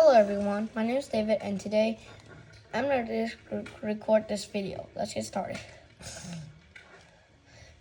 Hello everyone, my name is David and today I'm going to record this video. Let's get started.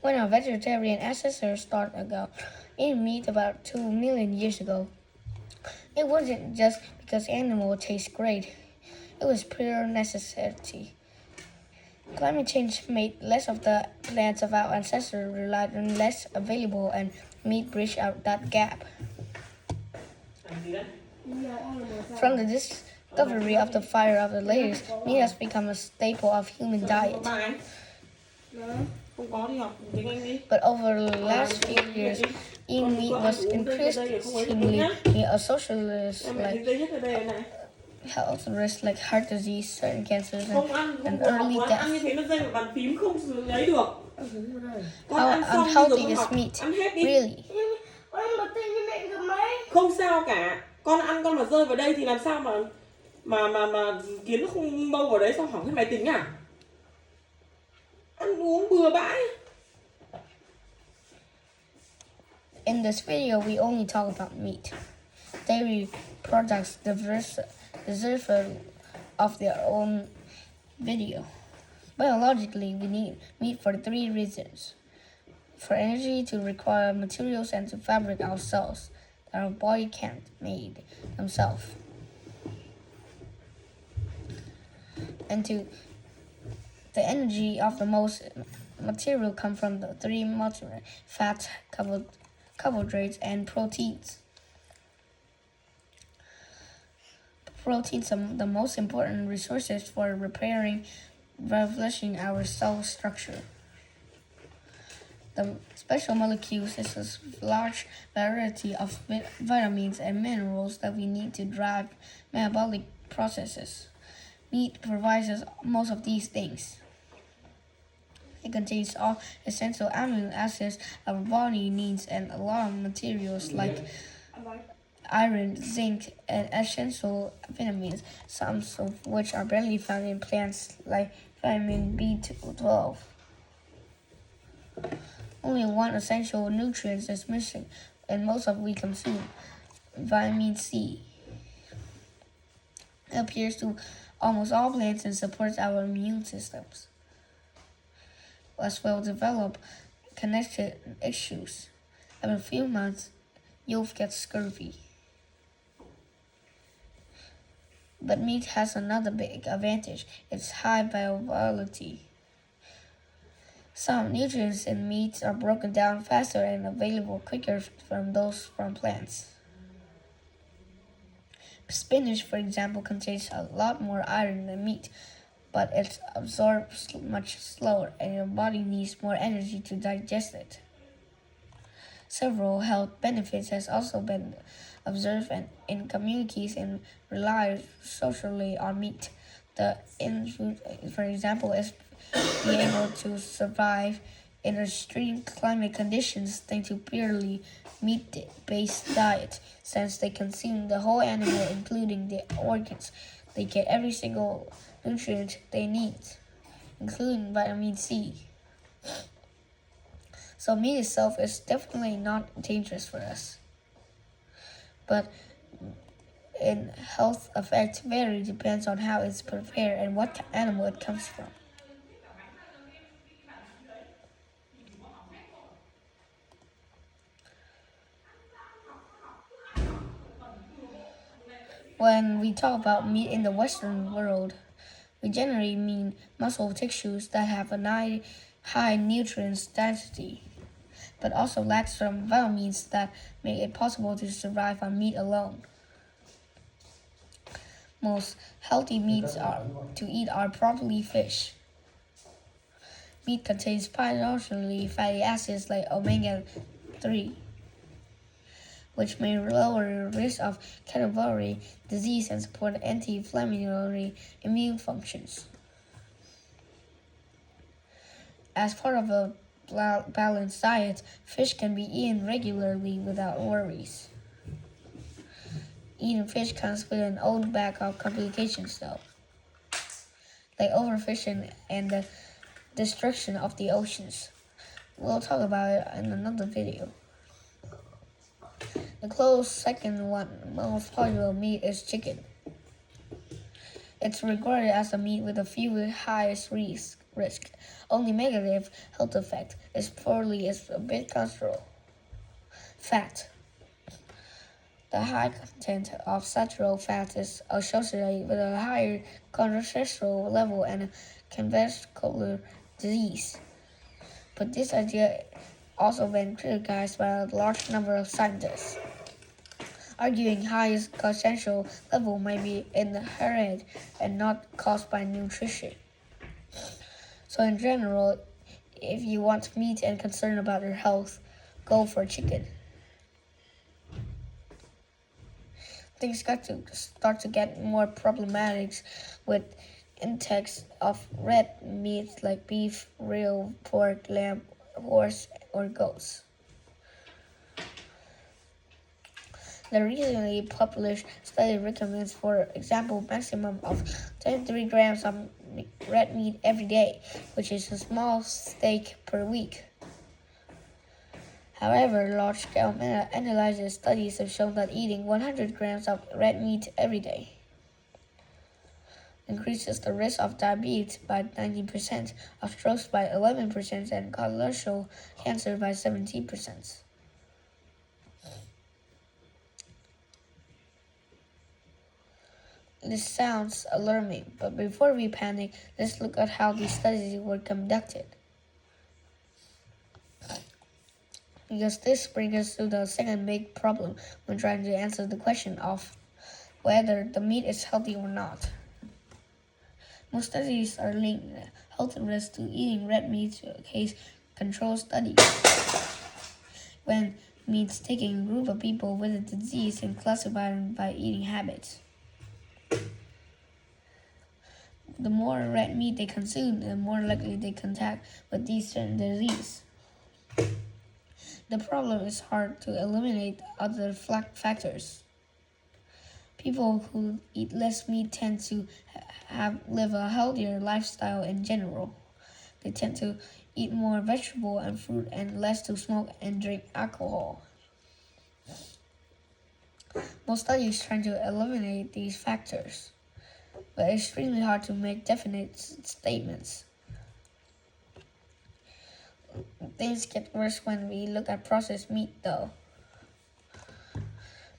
When our vegetarian ancestors started eating meat about 2 million years ago, it wasn't just because animals taste great, it was pure necessity. Climate change made less of the plants of our ancestors relied on less available and meat bridged out that gap. From the discovery of the fire of the latest, meat has become a staple of human diet. But over the last few years, eating meat was increasingly a socialist health risk like heart disease, certain cancers, and early death. How unhealthy is meat? Really? Không sao cả. Con ăn con mà rơi vào đây thì làm sao mà kiến nó không bâu vào đấy xong hỏng cái máy tính à? Ăn uống bừa bãi. In this video, we only talk about meat. Dairy products deserve of their own video. Biologically, we need meat for 3 reasons. For energy, to require materials, and to fabric our cells that our body can't make themselves. And to the energy of the most material come from the 3 material: fats, carbohydrates, and proteins. Proteins are the most important resources for repairing, revolutioning our cell structure. The special molecules is a large variety of vitamins and minerals that we need to drive metabolic processes. Meat provides us most of these things. It contains all essential amino acids our body needs and a lot of materials like iron, zinc, and essential vitamins, some of which are barely found in plants like vitamin B12. Only one essential nutrient is missing in most of we consume, vitamin C. It appears to almost all plants and supports our immune systems, as well develop connected issues. In a few months, you'll get scurvy. But meat has another big advantage, its high bioavailability. Some nutrients in meat are broken down faster and available quicker from those from plants. Spinach, for example, contains a lot more iron than meat, but it's absorbed much slower and your body needs more energy to digest it. Several health benefits has also been observed in communities and rely socially on meat. The food, for example, is be able to survive in extreme climate conditions thanks to purely meat-based diet. Since they consume the whole animal, including the organs, they get every single nutrient they need, including vitamin C. So meat itself is definitely not dangerous for us. But in health effects vary depends on how it's prepared and what animal it comes from. When we talk about meat in the Western world, we generally mean muscle tissues that have a high nutrient density, but also lack some vitamins that make it possible to survive on meat alone. Most healthy meats to eat are probably fish. Meat contains partially fatty acids like omega-3, which may lower the risk of cardiovascular disease and support anti-inflammatory immune functions. As part of a balanced diet, fish can be eaten regularly without worries. Eating fish comes with an old bag of complications though, like overfishing and the destruction of the oceans. We'll talk about it in another video. The close second one most popular meat is chicken. It's regarded as a meat with the few highest risk. Only negative health effect is poorly is a bit cholesterol. Fat. The high content of saturated fat is associated with a higher cholesterol level and cardiovascular disease. But this idea also been criticized by a large number of scientists, arguing highest cholesterol level may be inherent and not caused by nutrition. So in general, if you want meat and concerned about your health, go for chicken. Things got to start to get more problematic with intakes of red meat like beef, real pork, lamb, horse, or goats. The recently published study recommends, for example, maximum of 23 grams of red meat every day, which is a small steak per week. However, large-scale meta-analysis studies have shown that eating 100 grams of red meat every day increases the risk of diabetes by 19%, of strokes by 11%, and colorectal cancer by 17%. This sounds alarming, but before we panic, let's look at how these studies were conducted. Because this brings us to the second big problem when trying to answer the question of whether the meat is healthy or not. Most studies are linked health risk to eating red meat to a case control study. When meats taking a group of people with a disease and classified them by eating habits. The more red meat they consume, the more likely they contact with these certain disease. The problem is hard to eliminate other factors. People who eat less meat tend to live a healthier lifestyle in general. They tend to eat more vegetable and fruit and less to smoke and drink alcohol. Most studies try to eliminate these factors, but it's extremely hard to make definite statements. Things get worse when we look at processed meat, though.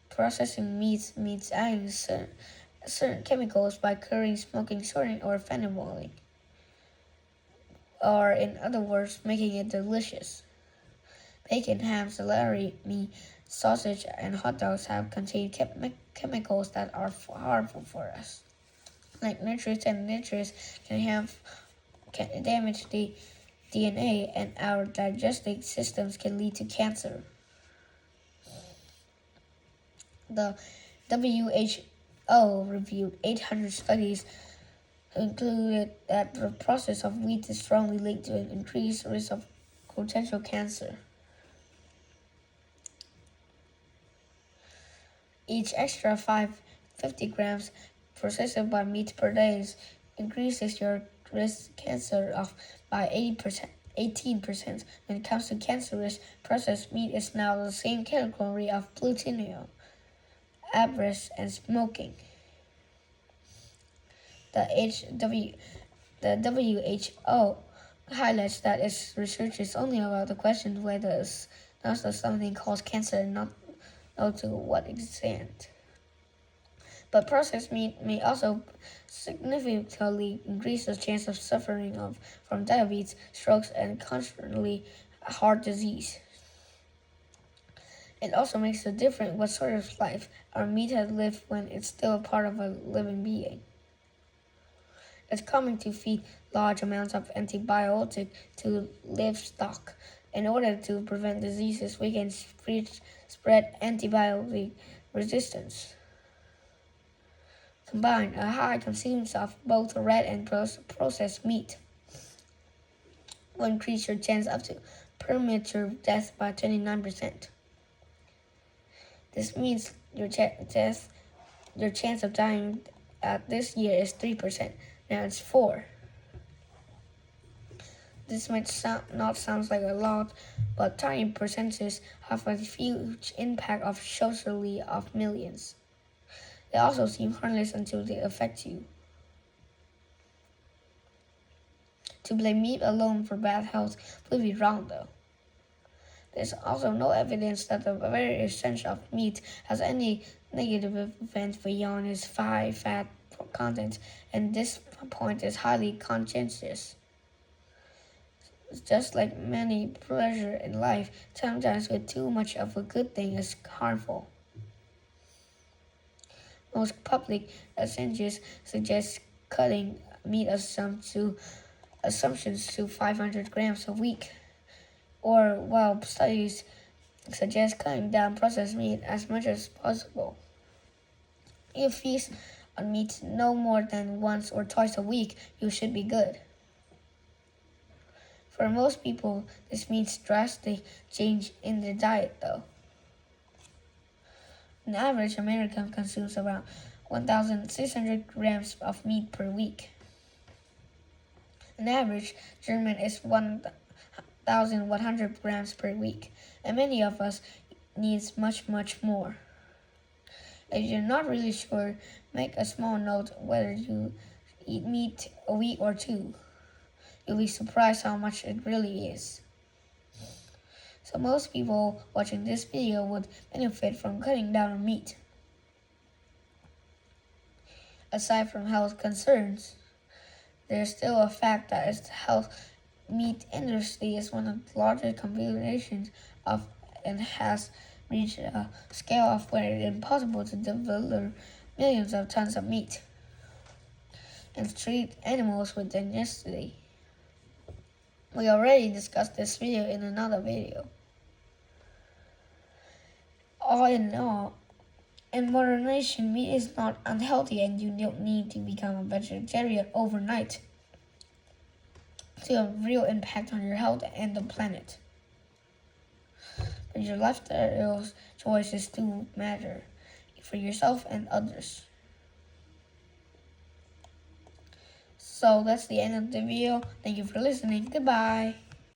Processing meats adding certain chemicals by curing, smoking, sorting, or phenolating, or in other words, making it delicious. Bacon, ham, celery, meat, sausage, and hot dogs have contained chemicals that are harmful for us, like nitrates, and nitrates can damage the DNA, and our digestive systems can lead to cancer. The WHO reviewed 800 studies concluded that the process of wheat is strongly linked to an increased risk of potential cancer. Each extra 50 grams processed by meat per day increases your risk cancer by 18%. When it comes to cancer risk, processed meat is now the same category of plutonium, asbestos, and smoking. The WHO highlights that its research is only about the question whether it's not something cause cancer and not to what extent. But processed meat may also significantly increase the chance of suffering from diabetes, strokes, and consequently heart disease. It also makes a difference what sort of life our meat has lived when it's still a part of a living being. It's common to feed large amounts of antibiotic to livestock. In order to prevent diseases, we can spread antibiotic resistance. Combined, a high consumption of both red and processed meat will increase your chance up to premature death by 29%. This means your chance of dying this year is 3%. Now it's 4%. This might not sound like a lot, but tiny percentages have a huge impact socially of millions. They also seem harmless until they affect you. To blame meat alone for bad health would be wrong, though. There's also no evidence that the very essence of meat has any negative effect beyond its high fat content, and this point is highly contentious. Just like many pleasure in life, sometimes with too much of a good thing is harmful. Most public assumptions suggest cutting meat assumptions to 500 grams a week, or while studies suggest cutting down processed meat as much as possible. If you feast on meat no more than once or twice a week, you should be good. For most people, this means drastic change in their diet, though. An average American consumes around 1,600 grams of meat per week. An average German is 1,100 grams per week, and many of us needs much, much more. If you're not really sure, make a small note whether you eat meat a week or two. You'll be surprised how much it really is. So most people watching this video would benefit from cutting down on meat. Aside from health concerns, there's still a fact that its health meat industry is one of the largest combinations of and has reached a scale of where it is impossible to deliver millions of tons of meat and treat animals with dignity. We already discussed this video in another video. All in all, in moderation, meat is not unhealthy, and you don't need to become a vegetarian overnight to have a real impact on your health and the planet. But your lifestyle choices do matter for yourself and others. So that's the end of the video. Thank you for listening. Goodbye.